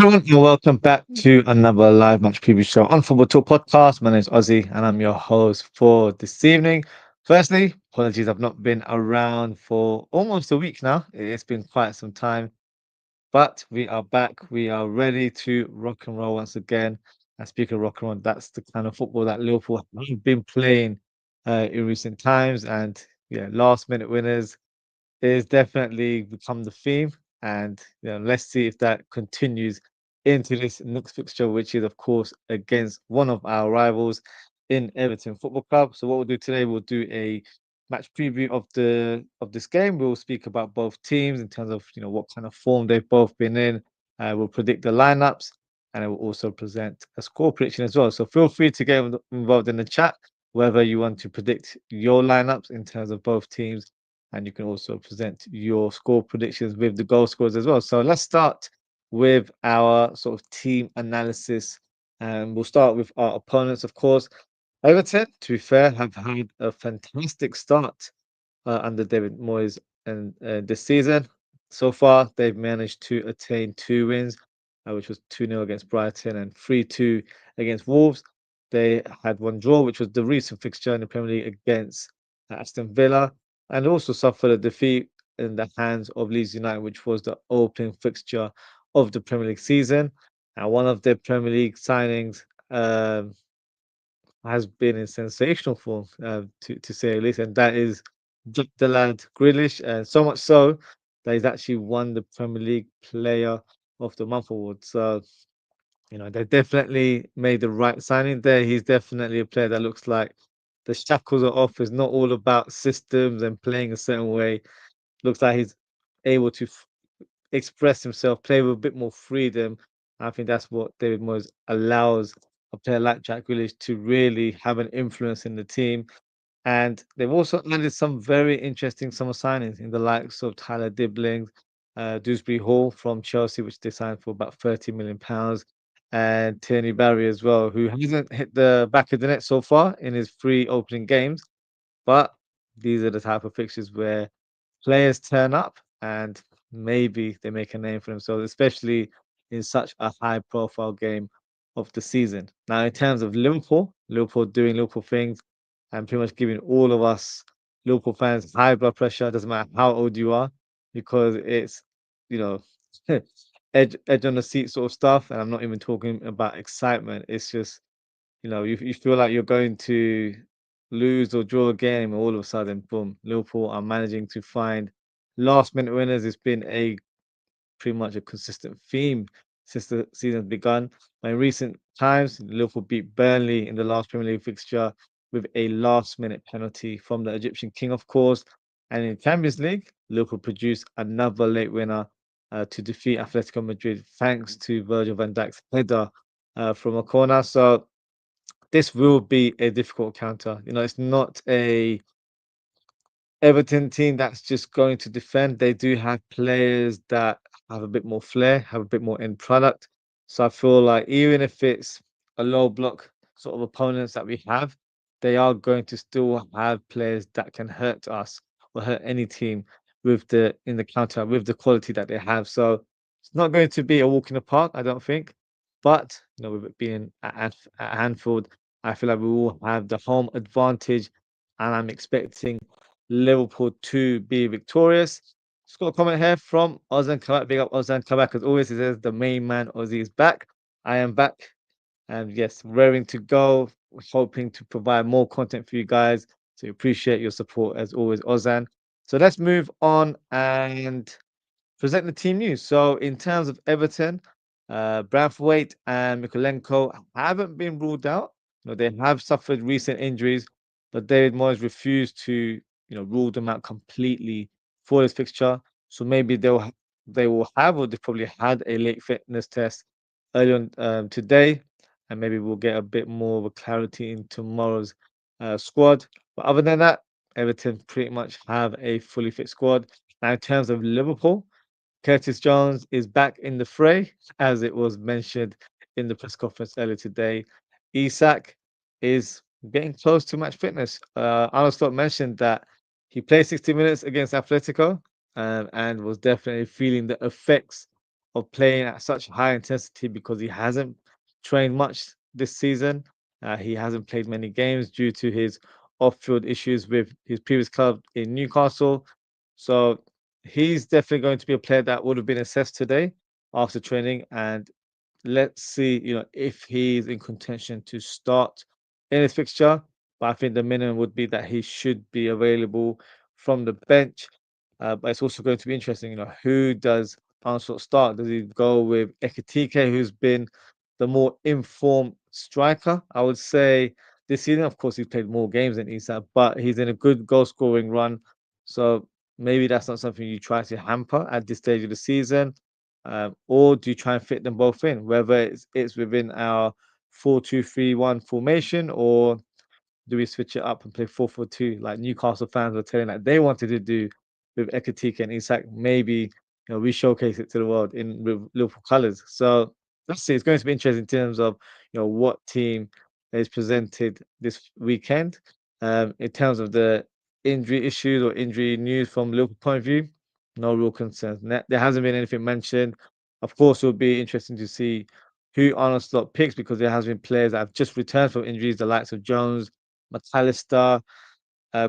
Everyone, and welcome back to another live match preview show on Football Talk Podcast. My name is Ozzy, and I'm your host for this evening. Firstly, apologies, I've not been around for almost a week now. It's been quite some time, but we are back. We are ready to rock and roll once again. And speaking of rock and roll, that's the kind of football that Liverpool have been playing in recent times. And yeah, last minute winners is definitely become the theme, and let's see if that continues into this next fixture, which is of course against one of our rivals in Everton Football Club. So what we'll do today, we'll do a match preview of this game. We'll speak about both teams in terms of what kind of form they've both been in. We'll predict the lineups, and I will also present a score prediction as well. So feel free to get involved in the chat, whether you want to predict your lineups in terms of both teams, and you can also present your score predictions with the goal scores as well. So let's start with our sort of team analysis, and we'll start with our opponents, of course. Everton, to be fair, have had a fantastic start under David Moyes and this season. So far, they've managed to attain 2 wins, which was 2-0 against Brighton and 3-2 against Wolves. They had one draw, which was the recent fixture in the Premier League against Aston Villa, and also suffered a defeat in the hands of Leeds United, which was the opening fixture of the Premier League season. And one of their Premier League signings has been in sensational form, to say the least, and that is the lad Grealish, and so much so that he's actually won the Premier League Player of the Month award. So they definitely made the right signing there. He's definitely a player that looks like the shackles are off. It's not all about systems and playing a certain way. Looks like he's able to express himself, play with a bit more freedom. I think that's what David Moyes allows a player like Jack Grealish to really have an influence in the team. And they've also added some very interesting summer signings in the likes of Tyler Dibling, Dewsbury Hall from Chelsea, which they signed for about £30 million, and Tierney Barry as well, who hasn't hit the back of the net so far in his 3 opening games. But these are the type of fixtures where players turn up and maybe they make a name for themselves, especially in such a high profile game of the season. Now, in terms of Liverpool doing Liverpool things and pretty much giving all of us Liverpool fans high blood pressure, doesn't matter how old you are, because it's, you know, edge on the seat sort of stuff. And I'm not even talking about excitement. It's just, you feel like you're going to lose or draw a game, and all of a sudden, boom, Liverpool are managing to find last minute winners. It's been a pretty much a consistent theme since the season's begun. In recent times, Liverpool beat Burnley in the last Premier League fixture with a last minute penalty from the Egyptian king, of course. And in Champions League, Liverpool produced another late winner to defeat Atletico Madrid thanks to Virgil van Dijk's header from a corner. So this will be a difficult counter. It's not a Everton team that's just going to defend. They do have players that have a bit more flair, have a bit more end product. So I feel like even if it's a low block sort of opponents that we have, they are going to still have players that can hurt us or hurt any team with the in the counter with the quality that they have. So it's not going to be a walk in the park, I don't think. But with it being at Anfield, I feel like we will have the home advantage, and I'm expecting Liverpool to be victorious. Just got a comment here from Ozan Kabak. Big up Ozan Kabak. As always, he says the main man Ozzy is back. I am back. And yes, raring to go. Hoping to provide more content for you guys. So appreciate your support as always, Ozan. So let's move on and present the team news. So in terms of Everton, Braithwaite and Mikolenko haven't been ruled out. They have suffered recent injuries, but David Moyes refused to, rule them out completely for this fixture. So maybe they will have, or they probably had a late fitness test early on today, and maybe we'll get a bit more of a clarity in tomorrow's squad. But other than that, Everton pretty much have a fully fit squad. Now, in terms of Liverpool, Curtis Jones is back in the fray, as it was mentioned in the press conference earlier today. Isak is getting close to match fitness. Arne Slot mentioned that he played 60 minutes against Atletico, and was definitely feeling the effects of playing at such high intensity because he hasn't trained much this season. He hasn't played many games due to his off-field issues with his previous club in Newcastle. So he's definitely going to be a player that would have been assessed today after training, and let's see, if he's in contention to start in his fixture. But I think the minimum would be that he should be available from the bench. But it's also going to be interesting, who does Arne Slot start? Does he go with Ekitike, who's been the more informed striker? I would say this season, of course, he's played more games than Isak, but he's in a good goal scoring run. So maybe that's not something you try to hamper at this stage of the season. Or do you try and fit them both in, whether it's within our 4-2-3-1 formation, or do we switch it up and play 4-4-2 like Newcastle fans were telling that they wanted to do with Ekitike and Isak? Maybe we showcase it to the world in with Liverpool colours. So let's see. It's going to be interesting in terms of what team is presented this weekend. In terms of the injury issues or injury news from Liverpool point of view, no real concerns. There hasn't been anything mentioned. Of course, it'll be interesting to see who Arne Slot picks because there has been players that have just returned from injuries, the likes of Jones, McAllister,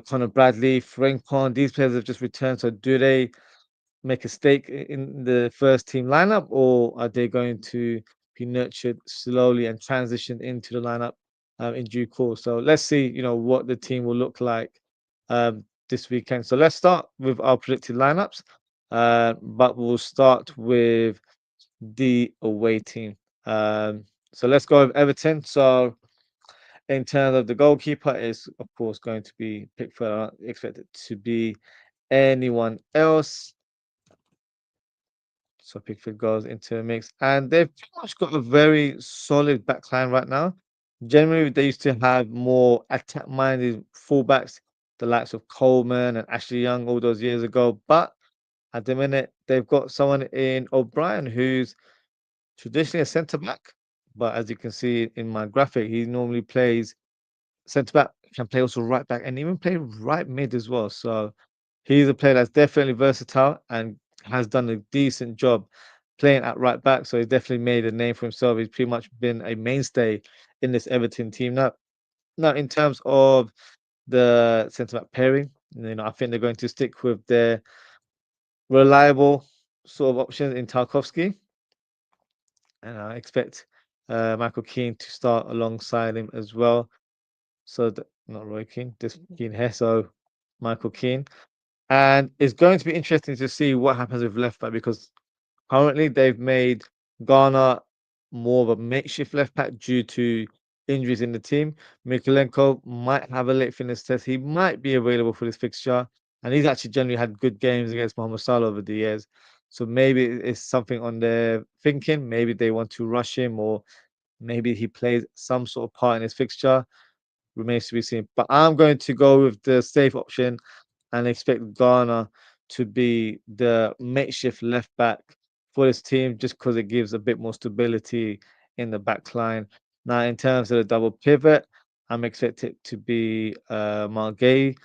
Conor Bradley, Frimpong. These players have just returned. So do they make a stake in the first team lineup, or are they going to be nurtured slowly and transitioned into the lineup in due course? So let's see, what the team will look like this weekend. So let's start with our predicted lineups, but we'll start with the away team. So let's go with Everton. So in terms of the goalkeeper, is of course going to be Pickford. I don't expect it to be anyone else. So Pickford goes into the mix, and they've pretty much got a very solid backline right now. Generally, they used to have more attack-minded fullbacks, the likes of Coleman and Ashley Young all those years ago. But at the minute, they've got someone in O'Brien who's traditionally a centre back. But as you can see in my graphic, he normally plays centre back, can play also right back, and even play right mid as well. So he's a player that's definitely versatile and has done a decent job playing at right back. So he's definitely made a name for himself. He's pretty much been a mainstay in this Everton team. Now in terms of the centre back pairing, I think they're going to stick with their reliable sort of options in Tarkovsky, and I expect Michael Keane to start alongside him as well. So not Roy Keane, this Keane here. So Michael Keane. And it's going to be interesting to see what happens with left back because currently they've made Ghana more of a makeshift left back due to injuries in the team. Mikolenko might have a late fitness test. He might be available for this fixture. And he's actually generally had good games against Mohamed Salah over the years. So maybe it's something on their thinking. Maybe they want to rush him, or maybe he plays some sort of part in his fixture. Remains to be seen. But I'm going to go with the safe option and expect Ghana to be the makeshift left back for this team just because it gives a bit more stability in the back line. Now, in terms of the double pivot, I'm expecting it to be Mark Gay.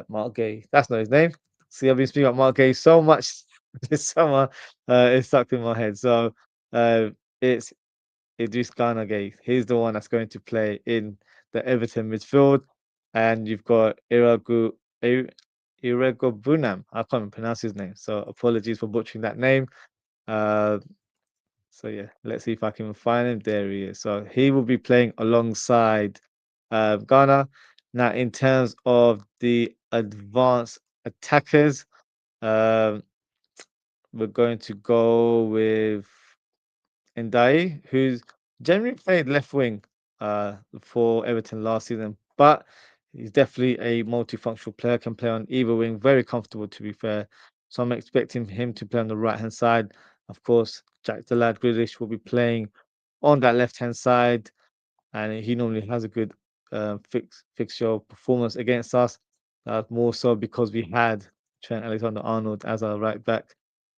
Mark Gay, that's not his name. See, I've been speaking about Mark Gay so much this summer, it's stuck in my head. So it's Idris Gana Gay. He's the one that's going to play in the Everton midfield. And you've got Bunam. I can't even pronounce his name, so apologies for butchering that name. Uh, so yeah, let's see if I can find him. There he is. So he will be playing alongside Ghana. Now, in terms of the advanced attackers, um, we're going to go with Ndai, who's generally played left wing for Everton last season, but he's definitely a multifunctional player, can play on either wing, very comfortable to be fair. So I'm expecting him to play on the right hand side. Of course, Jack the Lad Grealish will be playing on that left hand side, and he normally has a good fixture performance against us. More so because we had Trent Alexander-Arnold as our right back.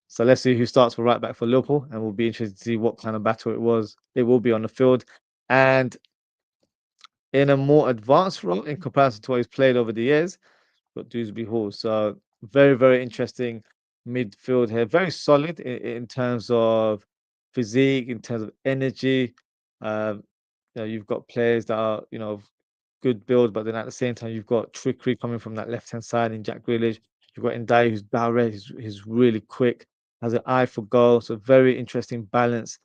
So let's see who starts for right back for Liverpool, and we'll be interested to see what kind of battle it was. It will be on the field, and in a more advanced role in comparison to what he's played over the years, got Dewsbury Hall. So very, very interesting midfield here. Very solid in terms of physique, in terms of energy. Um, you've got players that are, good build, but then at the same time, you've got trickery coming from that left hand side in Jack Grealish. You've got Ndai, who's direct, he's really quick, has an eye for goal. So very interesting balance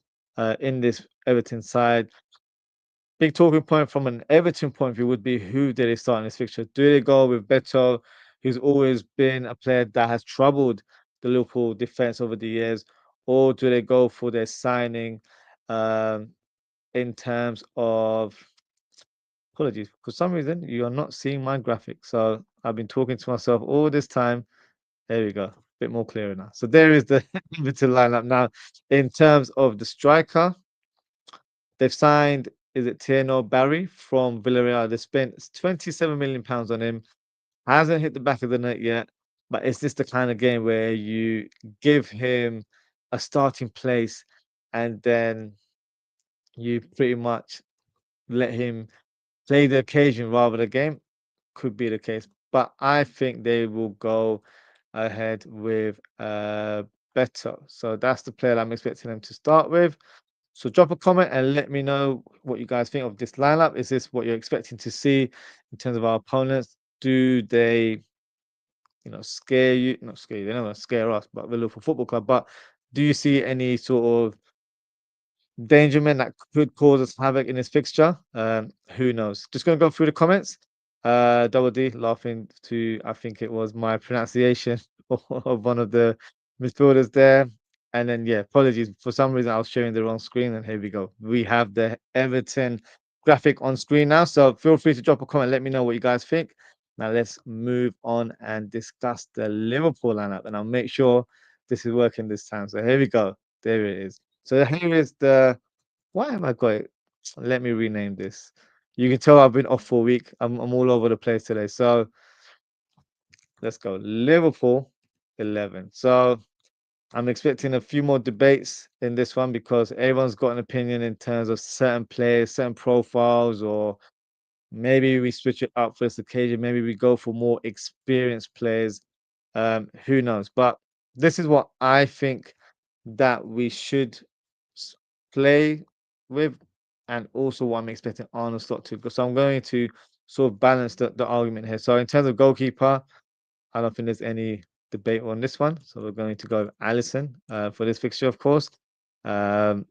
in this Everton side. Big talking point from an Everton point of view would be who do they start in this fixture? Do they go with Beto, who's always been a player that has troubled the Liverpool defense over the years, or do they go for their signing um, in terms of apologies? For some reason, you are not seeing my graphic. So I've been talking to myself all this time. There we go. A bit more clearer now. So there is the Everton lineup. Now, in terms of the striker, they've signed, is it Tierno Barry from Villarreal? They spent £27 million on him. Hasn't hit the back of the net yet, but it's just the kind of game where you give him a starting place and then you pretty much let him play the occasion rather than the game. Could be the case, but I think they will go ahead with Beto. So that's the player I'm expecting them to start with. So drop a comment and let me know what you guys think of this lineup. Is this what you're expecting to see in terms of our opponents? Do they, scare you? Not scare you, they never scare us, but the Liverpool Football Club. But do you see any sort of Dangerman that could cause us havoc in this fixture? Who knows? Just gonna go through the comments. Double D laughing to, I think it was my pronunciation of one of the midfielders there. And then yeah, apologies. For some reason I was sharing the wrong screen, and here we go. We have the Everton graphic on screen now. So feel free to drop a comment, let me know what you guys think. Now let's move on and discuss the Liverpool lineup, and I'll make sure this is working this time. So here we go. There it is. So here is the. Why have I got it? Let me rename this. You can tell I've been off for a week. I'm all over the place today. So let's go. Liverpool 11. So I'm expecting a few more debates in this one because everyone's got an opinion in terms of certain players, certain profiles, or maybe we switch it up for this occasion. Maybe we go for more experienced players. Who knows? But this is what I think that we should play with, and also what I'm expecting Arne Slot to go. So I'm going to sort of balance the argument here. So in terms of goalkeeper, I don't think there's any debate on this one. So we're going to go with Allison for this fixture, of course. Um,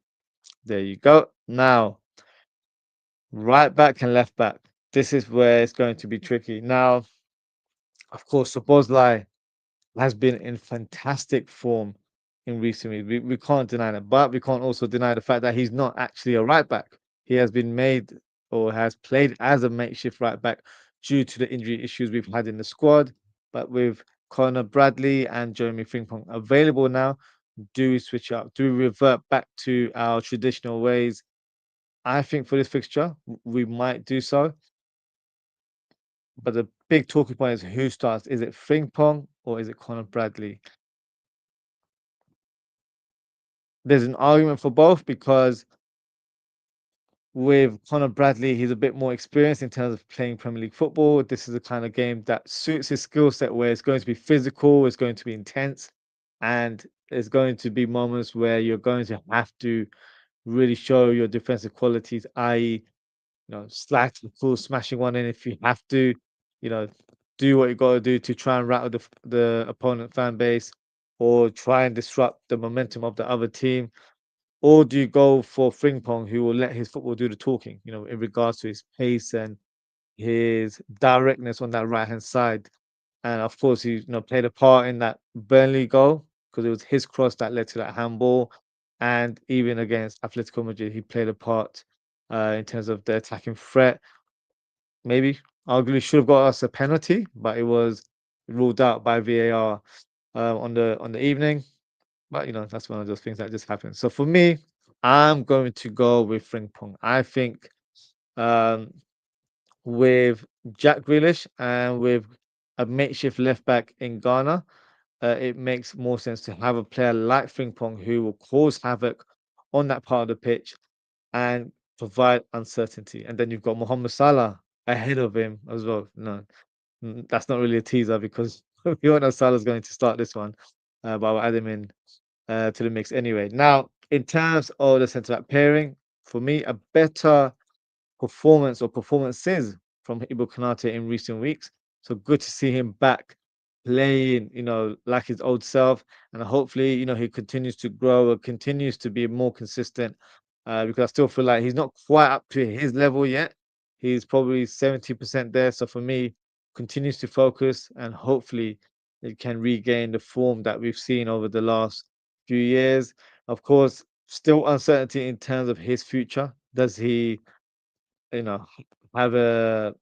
there you go. Now, right back and left back. This is where it's going to be tricky. Now, of course, Szoboszlai has been in fantastic form in recent weeks. We can't deny that, but we can't also deny the fact that he's not actually a right back. He has been made or has played as a makeshift right back due to the injury issues we've had in the squad. But with Connor Bradley and Jeremy Frimpong available now, do we switch up? Do we revert back to our traditional ways? I think for this fixture, we might do so. But the big talking point is who starts. Is it Frimpong or is it Connor Bradley? There's an argument for both because with Conor Bradley, he's a bit more experienced in terms of playing Premier League football. This is the kind of game that suits his skill set, where it's going to be physical, it's going to be intense, and there's going to be moments where you're going to have to really show your defensive qualities, i.e., slack the full smashing one in if you have to, you know, do what you got to do to try and rattle the opponent fan base or try and disrupt the momentum of the other team. Or do you go for Frimpong, who will let his football do the talking, in regards to his pace and his directness on that right-hand side? And of course, he played a part in that Burnley goal because it was his cross that led to that handball. And even against Atletico Madrid, he played a part in terms of the attacking threat. Maybe arguably should have got us a penalty, but it was ruled out by VAR on the evening. But that's one of those things that just happens. So for me, I'm going to go with Frimpong. I think um, with Jack Grealish and with a makeshift left back in Ghana, it makes more sense to have a player like Frimpong who will cause havoc on that part of the pitch and provide uncertainty. And then you've got Mohamed Salah ahead of him as well. No, that's not really a teaser because we all know Salah's going to start this one. but I'll add him in to the mix anyway. Now, in terms of the centre back pairing, for me, a better performance or performances from Ibu Konate in recent weeks. So good to see him back playing, like his old self. And hopefully, he continues to grow or continues to be more consistent because I still feel like he's not quite up to his level yet. He's probably 70% there. So for me, continues to focus and hopefully it can regain the form that we've seen over the last few years. Of course, still uncertainty in terms of his future. Does he you know, have a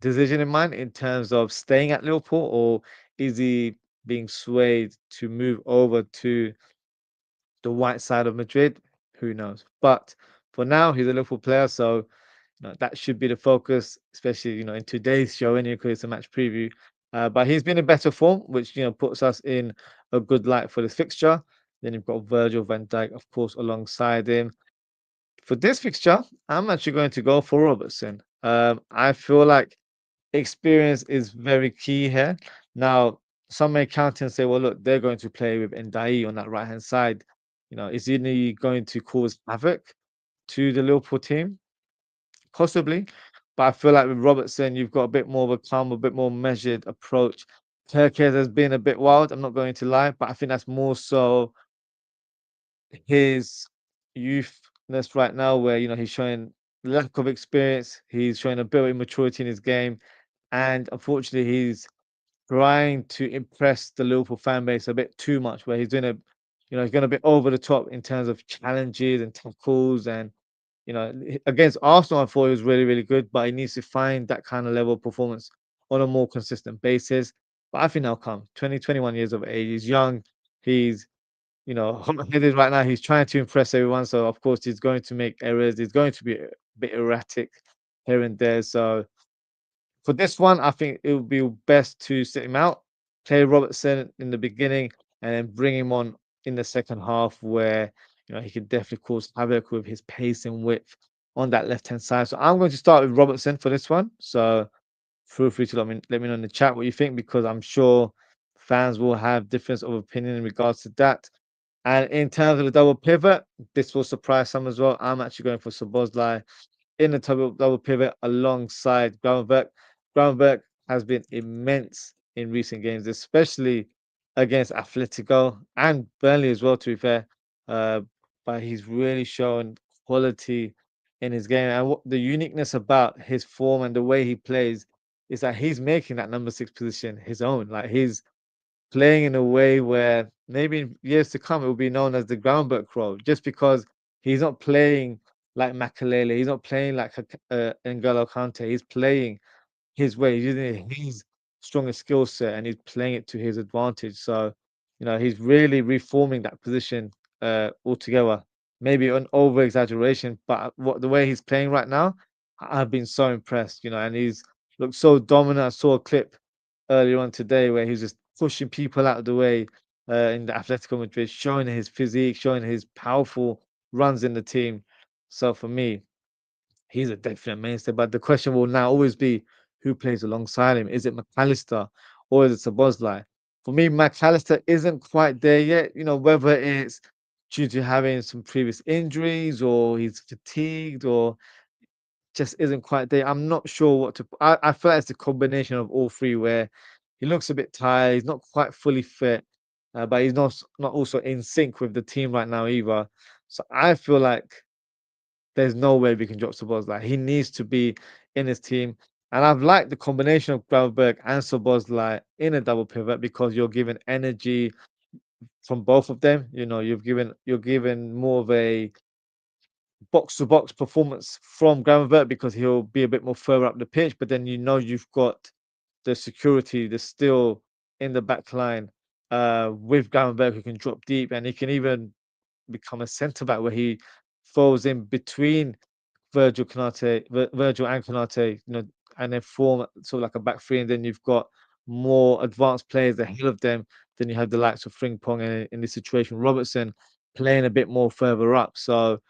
decision in mind in terms of staying at Liverpool, or is he being swayed to move over to the white side of Madrid? Who knows? But for now, he's a Liverpool player, so that should be the focus, especially in today's show, anyway, because it's a match preview. But he's been in better form, which puts us in a good light for this fixture. Then you've got Virgil van Dijk, of course, alongside him. For this fixture, I'm actually going to go for Robertson. I feel like experience is very key here. Now, some may counter and say, well, look, they're going to play with Ndai on that right hand side. Is he going to cause havoc to the Liverpool team? Possibly. But I feel like with Robertson, you've got a bit more of a calm, a bit more measured approach. Turkey has been a bit wild, I'm not going to lie, but I think that's more so his youthness right now, where he's showing lack of experience, he's showing a bit of immaturity in his game, and unfortunately, he's trying to impress the Liverpool fan base a bit too much, where he's doing he's going a bit over the top in terms of challenges and tackles, and against Arsenal, I thought he was really, really good, but he needs to find that kind of level of performance on a more consistent basis. But I think that'll come. 21 years of age, he's young, he's hot-headed right now. He's trying to impress everyone. So, of course, he's going to make errors. He's going to be a bit erratic here and there. So, for this one, I think it would be best to sit him out, play Robertson in the beginning, and then bring him on in the second half where, he can definitely cause havoc with his pace and width on that left-hand side. So, I'm going to start with Robertson for this one. So, feel free to let me know in the chat what you think, because I'm sure fans will have difference of opinion in regards to that. And in terms of the double pivot, this will surprise some as well. I'm actually going for Szoboszlai in the double pivot alongside Gravenberch. Gravenberch has been immense in recent games, especially against Atletico and Burnley as well, to be fair. Uh, but he's really shown quality in his game. And what the uniqueness about his form and the way he plays is that he's making that number six position his own. Like he's playing in a way where maybe in years to come it will be known as the groundwork role, just because he's not playing like Makalele, he's not playing like N'Golo Kante, he's playing his way, he's using his strongest skill set and he's playing it to his advantage. So, he's really reforming that position altogether. Maybe an over exaggeration, but what the way he's playing right now, I've been so impressed, and he's looked so dominant. I saw a clip earlier on today where he's just pushing people out of the way in the Atletico Madrid, showing his physique, showing his powerful runs in the team. So for me, he's a definite mainstay. But the question will now always be who plays alongside him? Is it McAllister or is it Szoboszlai? For me, McAllister isn't quite there yet. Whether it's due to having some previous injuries or he's fatigued or just isn't quite there. I'm not sure what to. I feel like it's a combination of all three, where he looks a bit tired, he's not quite fully fit, but he's not also in sync with the team right now either. So I feel like there's no way we can drop Sabozlai. Like he needs to be in his team. And I've liked the combination of Gravenberch and Szoboszlai in a double pivot because you're given energy from both of them. You're given more of a box to box performance from Gravenberch because he'll be a bit more further up the pitch, but then you've got the security, the still in the back line with Gravenberch who can drop deep and he can even become a centre back where he falls in between Virgil and Konate, and then form sort of like a back three, and then you've got more advanced players ahead of them. Then you have the likes of Frimpong and in this situation Robertson playing a bit more further up. So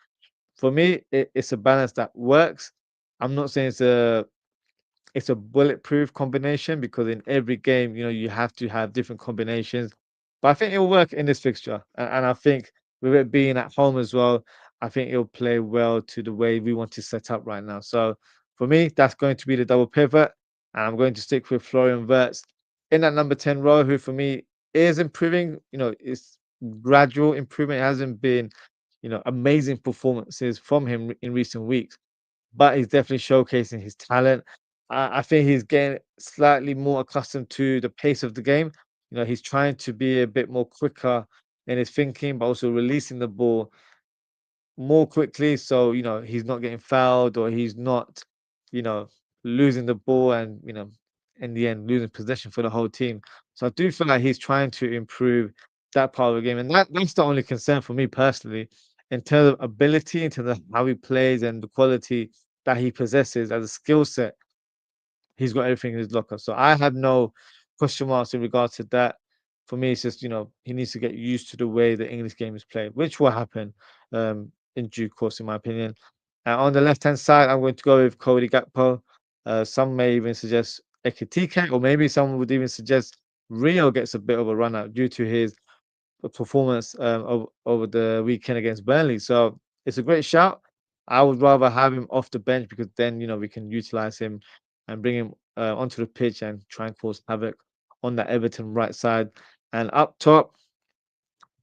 for me, it's a balance that works. I'm not saying it's a bulletproof combination because in every game, you have to have different combinations. But I think it'll work in this fixture, and I think with it being at home as well, I think it'll play well to the way we want to set up right now. So for me, that's going to be the double pivot, and I'm going to stick with Florian Wirtz in that number 10 role, who for me is improving. It's gradual improvement. It hasn't been, amazing performances from him in recent weeks, but he's definitely showcasing his talent. I think he's getting slightly more accustomed to the pace of the game. He's trying to be a bit more quicker in his thinking, but also releasing the ball more quickly. So, he's not getting fouled, or he's not, you know, losing the ball and, in the end, losing possession for the whole team. So I do feel like he's trying to improve that part of the game. And that's the only concern for me personally, in terms of ability, in terms of how he plays and the quality that he possesses as a skill set. He's got everything in his locker. So I have no question marks in regards to that. For me, it's just, he needs to get used to the way the English game is played, which will happen in due course, in my opinion. On the left hand side, I'm going to go with Cody Gakpo. Some may even suggest Ekitike, or maybe someone would even suggest Rio gets a bit of a run out due to his performance over the weekend against Burnley. So it's a great shout. I would rather have him off the bench, because then we can utilize him and bring him onto the pitch and try and cause havoc on that Everton right side. And up top,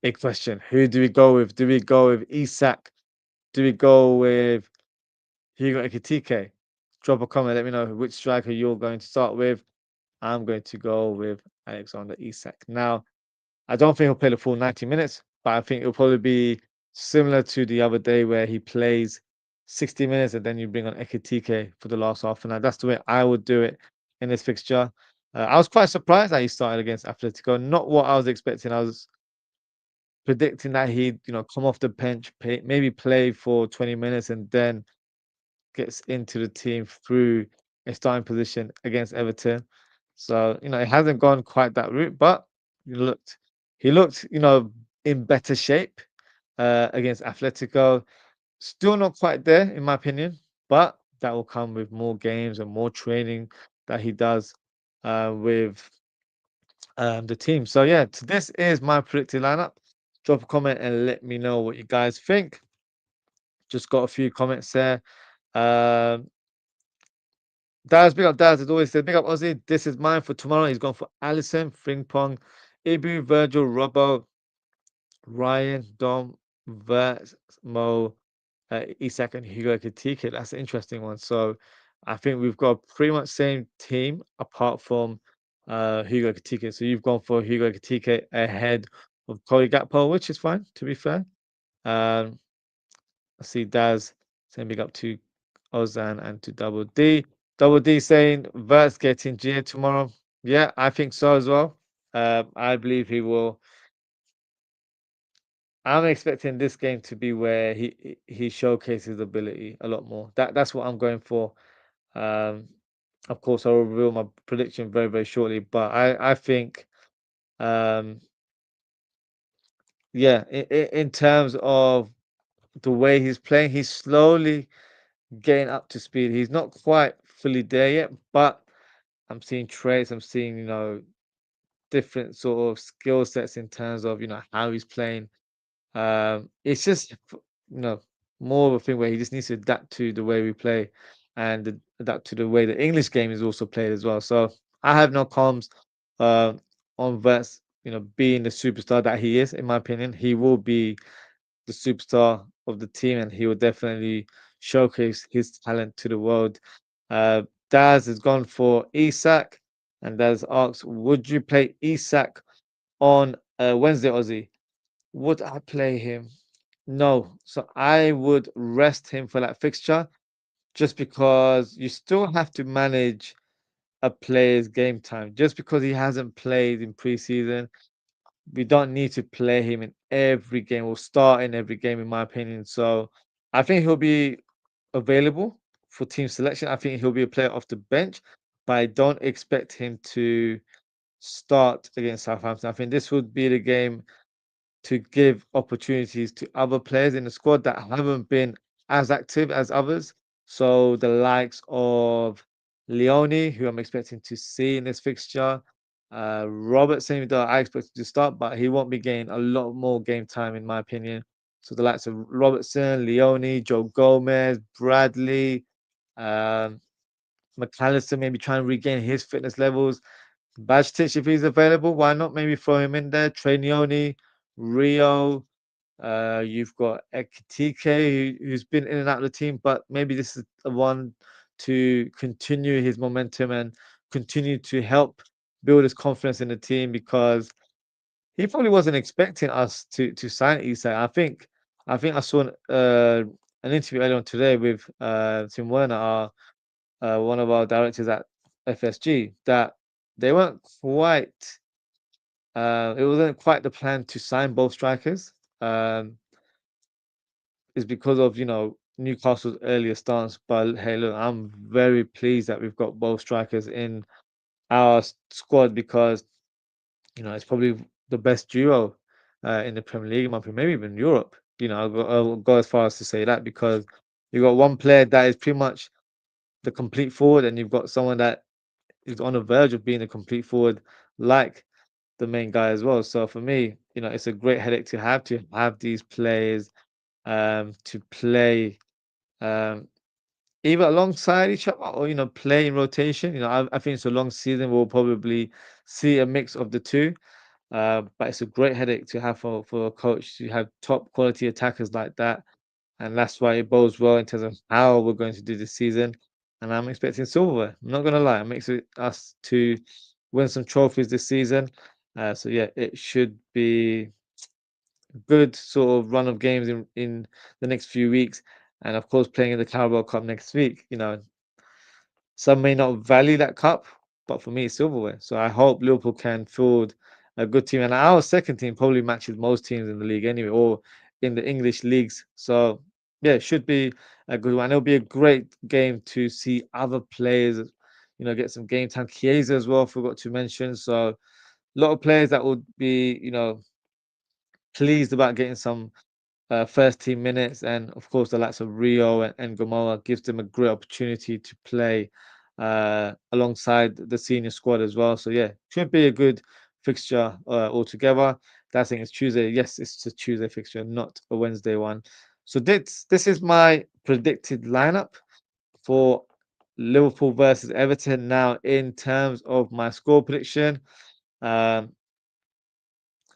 big question: who do we go with? Do we go with Isak? Do we go with Hugo Ekitike? Drop a comment. Let me know which striker you're going to start with. I'm going to go with Alexander Isak. Now, I don't think he'll play the full 90 minutes, but I think it'll probably be similar to the other day where he plays 60 minutes and then you bring on Ekitike for the last half an hour. That's the way I would do it in this fixture. I was quite surprised that he started against Atletico. Not what I was expecting. I was predicting that he'd, come off the bench, maybe play for 20 minutes and then gets into the team through a starting position against Everton. So, it hasn't gone quite that route, but he looked, in better shape against Atletico. Still not quite there, in my opinion, but that will come with more games and more training that he does with the team. So, yeah, this is my predicted lineup. Drop a comment and let me know what you guys think. Just got a few comments there. Um, Daz, big up Daz, as always said, big up Ozzy. This is mine for tomorrow. He's gone for Allison, Frimpong, Ibu, Virgil, Robbo, Ryan, Dom, Vert, Mo, Isak, and Hugo Ekitike. That's an interesting one. So I think we've got pretty much same team apart from Hugo Ekitike. So you've gone for Hugo Ekitike ahead of Cody Gakpo, which is fine, to be fair. Um, I see Daz saying big up to Ozan and to Double D. Double D saying Vert's getting Gia tomorrow. Yeah, I think so as well. I believe he will. I'm expecting this game to be where he showcases ability a lot more. That's what I'm going for. Um, of course, I'll reveal my prediction very, very shortly. But I think, um, yeah, in terms of the way he's playing, he's slowly getting up to speed. He's not quite fully there yet, but I'm seeing traits. I'm seeing, different sort of skill sets in terms of, how he's playing. It's just, more of a thing where he just needs to adapt to the way we play and adapt to the way the English game is also played as well. So I have no qualms on Vets, being the superstar that he is, in my opinion. He will be the superstar of the team, and he will definitely showcase his talent to the world. Daz has gone for Isak, and Daz asks, "Would you play Isak on Wednesday, Aussie?" Would I play him? No. So I would rest him for that fixture, just because you still have to manage a player's game time. Just because he hasn't played in preseason, we don't need to play him in every game or start in every game, in my opinion. So I think he'll be available for team selection. I think he'll be a player off the bench, but I don't expect him to start against Southampton. I think this would be the game to give opportunities to other players in the squad that haven't been as active as others. So the likes of Leone, who I'm expecting to see in this fixture, Robertson, even though I expect to start, but he won't be getting a lot more game time, in my opinion. So the likes of Robertson, Leone, Joe Gomez, Bradley, um, McAllister, maybe try and regain his fitness levels. Bajtic, if he's available, why not? Maybe throw him in there. Trainioni, Rio. You've got Ekitike, who's been in and out of the team, but maybe this is the one to continue his momentum and continue to help build his confidence in the team because he probably wasn't expecting us to sign Isak. I think I saw an interview earlier on today with Tim Werner, one of our directors at FSG, that they weren't quite. It wasn't quite the plan to sign both strikers. Um, is because of Newcastle's earlier stance. But hey, look, I'm very pleased that we've got both strikers in our squad because it's probably the best duo in the Premier League, in my opinion, maybe even Europe. I'll go as far as to say that because you've got one player that is pretty much the complete forward, and you've got someone that is on the verge of being a complete forward, like the main guy as well. So for me, it's a great headache to have these players to play um, either alongside each other or play in rotation. I think it's a long season. We'll probably see a mix of the two. But it's a great headache to have for a coach to have top quality attackers like that, and that's why it bodes well in terms of how we're going to do this season. And I'm expecting silverware. I'm not gonna lie, I'm expecting us to win some trophies this season. So yeah, it should be good sort of run of games in the next few weeks, and of course playing in the Carabao Cup next week. Some may not value that cup, but for me it's silverware. So I hope Liverpool can field a good team, and our second team probably matches most teams in the league anyway, or in the English leagues. So yeah, it should be a good one. It'll be a great game to see other players, get some game time. Chiesa as well, forgot to mention. So a lot of players that would be, pleased about getting some first team minutes, and of course the likes of Rio and Gamoa gives them a great opportunity to play alongside the senior squad as well. So yeah, should be a good fixture altogether. That thing is Tuesday. Yes, it's a Tuesday fixture, not a Wednesday one. So this is my predicted lineup for Liverpool versus Everton. Now, in terms of my score prediction, um,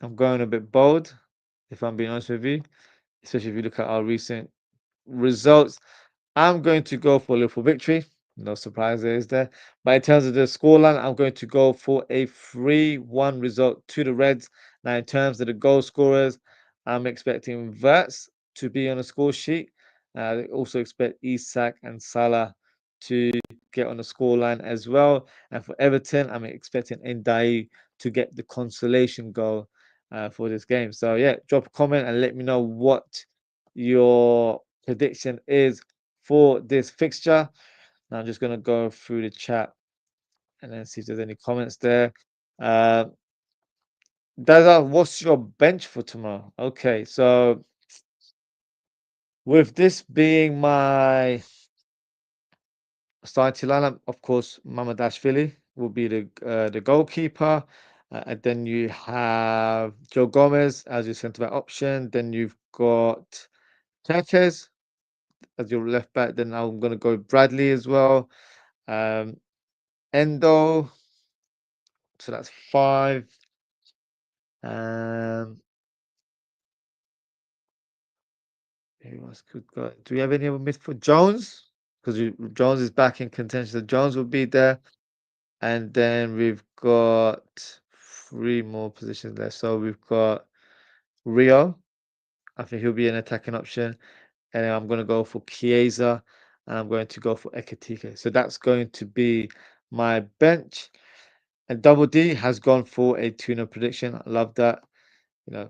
I'm going a bit bold, if I'm being honest with you, especially if you look at our recent results. I'm going to go for a Liverpool victory. No surprise there, is there? But in terms of the scoreline, I'm going to go for a 3-1 result to the Reds. Now, in terms of the goal scorers, I'm expecting Verts to be on the score sheet. I also expect Isak and Salah to get on the scoreline as well. And for Everton, I'm expecting Ndiaye to get the consolation goal for this game. So yeah, drop a comment and let me know what your prediction is for this fixture. Now I'm just going to go through the chat and then see if there's any comments there. Uh, Dada, what's your bench for tomorrow? Okay, so with this being my starting lineup, of course, Mamadashvili will be the goalkeeper. And then you have Joe Gomez as your centre back option. Then you've got Sanchez as your left back. Then I'm going to go with Bradley as well. Um, Endo, so that's 5. Um, who else could go? Do we have any other midfield? Jones, because Jones is back in contention. So Jones will be there, and then we've got 3 more positions there. So we've got Rio. I think he'll be an attacking option, and then I'm going to go for Chiesa, and I'm going to go for Ekitike. So that's going to be my bench. And Double D has gone for a 2-0 prediction. I love that. You know,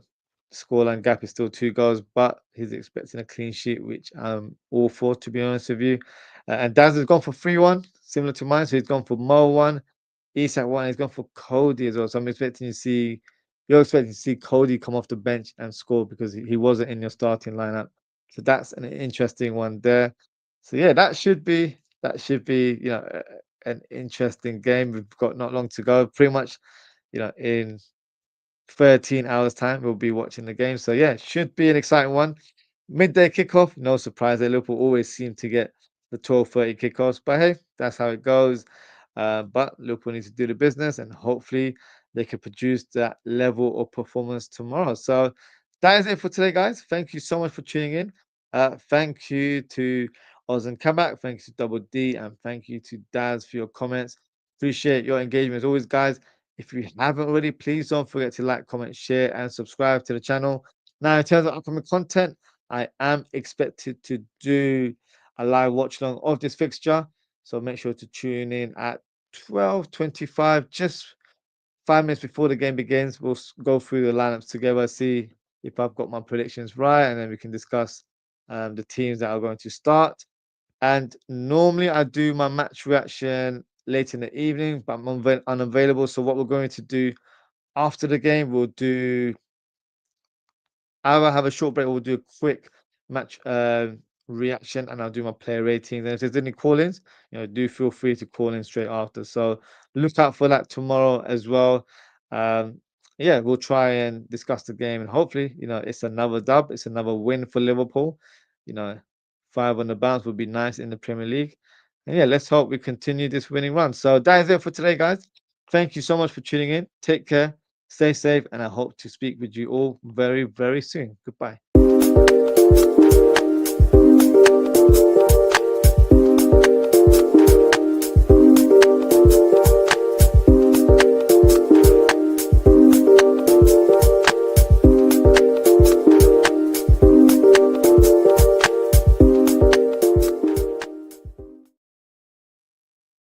scoreline gap is still 2 goals, but he's expecting a clean sheet, which I'm all for, to be honest with you. And Daz has gone for 3-1, similar to mine. So he's gone for Mo 1, Isak 1. He's gone for Cody as well. So you're expecting to see Cody come off the bench and score because he wasn't in your starting lineup. So that's an interesting one there. So yeah, that should be an interesting game. We've got not long to go. Pretty much in 13 hours time we'll be watching the game. So yeah, should be an exciting one. Midday kickoff, no surprise that Liverpool always seem to get the 12:30 kickoffs, but hey, that's how it goes. But Liverpool needs to do the business, and hopefully they can produce that level of performance tomorrow. So that is it for today, guys. Thank you so much for tuning in. Thank you to Oz and Kabak, thank you to Double D, and thank you to Daz for your comments. Appreciate your engagement as always, guys. If you haven't already, please don't forget to like, comment, share, and subscribe to the channel. Now, in terms of upcoming content, I am expected to do a live watch along of this fixture. So make sure to tune in at 12:25, just 5 minutes before the game begins. We'll go through the lineups together, see if I've got my predictions right, and then we can discuss the teams that are going to start. And normally I do my match reaction late in the evening, but I'm unavailable. So what we're going to do after the game, we'll do I'll have a short break. We'll do a quick match reaction, and I'll do my player ratings. And if there's any call-ins, do feel free to call in straight after. So look out for that tomorrow as well. Um, yeah, we'll try and discuss the game, and hopefully, it's another dub. It's another win for Liverpool. You know, 5 on the bounce would be nice in the Premier League. And yeah, let's hope we continue this winning run. So that is it for today, guys. Thank you so much for tuning in. Take care. Stay safe, and I hope to speak with you all very, very soon. Goodbye.